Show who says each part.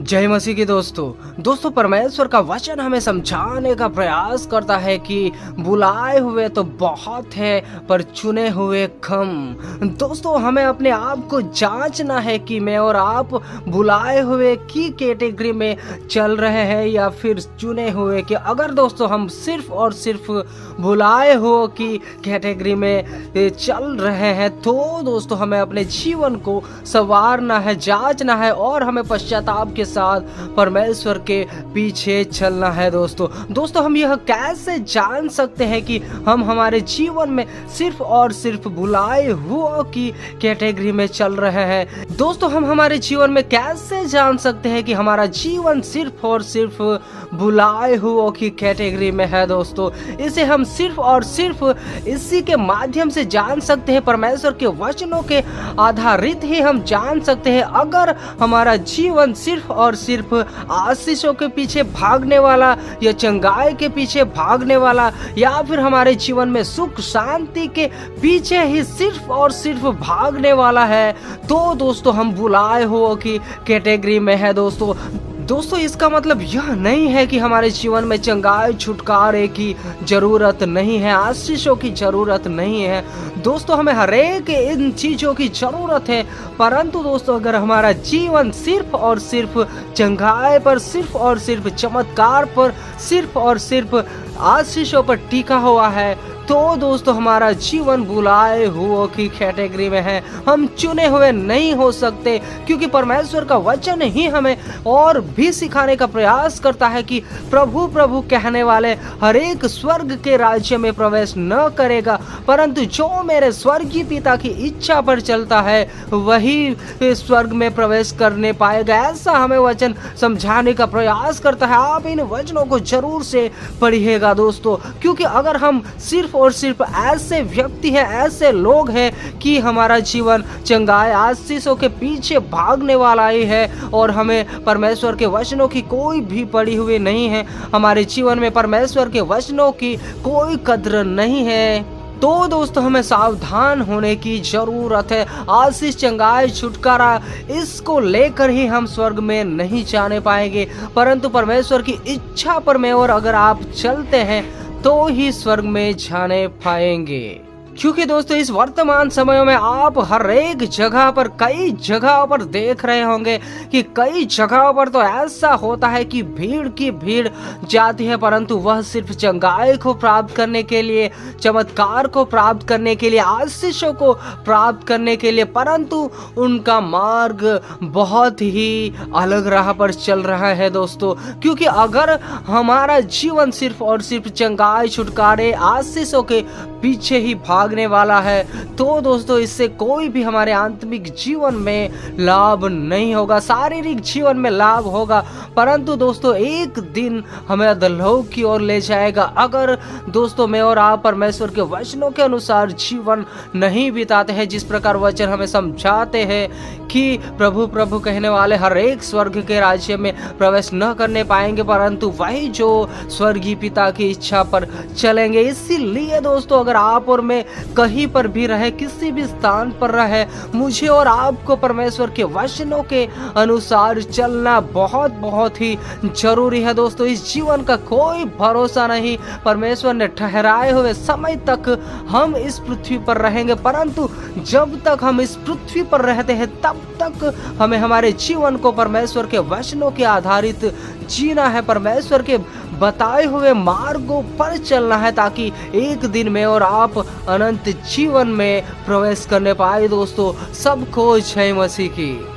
Speaker 1: जय मसीह की दोस्तों परमेश्वर का वचन हमें समझाने का प्रयास करता है कि बुलाए हुए तो बहुत है पर चुने हुए कम। दोस्तों हमें अपने आप को जांचना है कि मैं और आप बुलाए हुए की कैटेगरी में चल रहे हैं या फिर चुने हुए की। अगर दोस्तों हम सिर्फ और सिर्फ बुलाए हुए की कैटेगरी में चल रहे हैं तो दोस्तों हमें अपने जीवन को संवारना है, जांचना है और हमें पश्चाताप के साथ परमेश्वर के पीछे चलना है। दोस्तों हम यह कैसे जान सकते हैं कि हम हमारे जीवन में सिर्फ और सिर्फ बुलाए हुए की कैटेगरी में चल रहे हैं। दोस्तों हम हमारे जीवन में कैसे जान सकते हैं कि हमारा जीवन सिर्फ और सिर्फ बुलाए हुए की कैटेगरी में है। दोस्तों इसे हम सिर्फ और सिर्फ इसी के माध्यम से जान सकते हैं, परमेश्वर के वचनों के आधारित ही हम जान सकते हैं। अगर हमारा जीवन सिर्फ और सिर्फ आशीषों के पीछे भागने वाला या चंगाई के पीछे भागने वाला या फिर हमारे जीवन में सुख शांति के पीछे ही सिर्फ और सिर्फ भागने वाला है तो दोस्तों हम बुलाए हुए की कैटेगरी में है। दोस्तों इसका मतलब यह नहीं है कि हमारे जीवन में चंगाई छुटकारे की जरूरत नहीं है, आशीषों की जरूरत नहीं है। दोस्तों हमें हरेक इन चीजों की जरूरत है, परंतु दोस्तों अगर हमारा जीवन सिर्फ और सिर्फ चंगाई पर, सिर्फ और सिर्फ चमत्कार पर, सिर्फ और सिर्फ आशीषों पर टिका हुआ है तो दोस्तों हमारा जीवन बुलाए हुए की कैटेगरी में है। हम चुने हुए नहीं हो सकते क्योंकि परमेश्वर का वचन ही हमें और भी सिखाने का प्रयास करता है कि प्रभु प्रभु कहने वाले हर एक स्वर्ग के राज्य में प्रवेश न करेगा, परंतु जो मेरे स्वर्गीय पिता की इच्छा पर चलता है वही स्वर्ग में प्रवेश करने पाएगा। ऐसा हमें वचन समझाने का प्रयास करता है। आप इन वचनों को जरूर से पढ़िएगा दोस्तों, क्योंकि अगर हम सिर्फ और सिर्फ ऐसे व्यक्ति हैं, ऐसे लोग हैं कि हमारा जीवन चंगाई आशीषों के पीछे भागने वाला ही है और हमें परमेश्वर के वचनों की कोई भी पड़ी हुई नहीं है, हमारे जीवन में परमेश्वर के वचनों की कोई कद्र नहीं है, तो दोस्तों हमें सावधान होने की जरूरत है। आशीष चंगाई छुटकारा इसको लेकर ही हम स्वर्ग में नहीं जाने पाएंगे, परंतु परमेश्वर की इच्छा पर में और अगर आप चलते हैं तो ही स्वर्ग में जाने पाएंगे। क्योंकि दोस्तों इस वर्तमान समय में आप हर एक जगह पर, कई जगह पर देख रहे होंगे कि कई जगह पर तो ऐसा होता है कि भीड़ की भीड़ जाती है, परंतु वह सिर्फ चंगाई को प्राप्त करने के लिए, चमत्कार को प्राप्त करने के लिए, आशीषों को प्राप्त करने के लिए, परंतु उनका मार्ग बहुत ही अलग राह पर चल रहा है दोस्तों। क्योंकि अगर हमारा जीवन सिर्फ और सिर्फ चंगाई छुटकारे आशीषों के पीछे ही भागने वाला है तो दोस्तों इससे कोई भी हमारे आत्मिक जीवन में लाभ नहीं होगा, शारीरिक जीवन में लाभ होगा, परंतु दोस्तों एक दिन हमें अधोलोक की ओर ले जाएगा। अगर दोस्तों मैं और आप परमेश्वर के वचनों के अनुसार जीवन नहीं बिताते हैं, जिस प्रकार वचन हमें समझाते हैं कि प्रभु प्रभु कहने वाले हर एक स्वर्ग के राज्य में प्रवेश न करने पाएंगे, परंतु वही जो स्वर्गीय पिता की इच्छा पर चलेंगे। इसीलिए दोस्तों अगर आप और मैं कहीं पर भी रहे, किसी भी स्थान पर रहे, मुझे और आपको परमेश्वर के वचनों के अनुसार चलना बहुत बहुत ही जरूरी है। दोस्तों इस जीवन का कोई भरोसा नहीं, परमेश्वर ने ठहराए हुए समय तक हम इस पृथ्वी पर रहेंगे, परंतु जब तक हम इस पृथ्वी पर रहते हैं तब तक हमें हमारे जीवन को परमेश्वर के वचनों के आधारित जीना है, परमेश्वर के बताए हुए मार्गों पर चलना है, ताकि एक दिन में और आप अनंत जीवन में प्रवेश करने पाए। दोस्तों सबको जय मसीह की।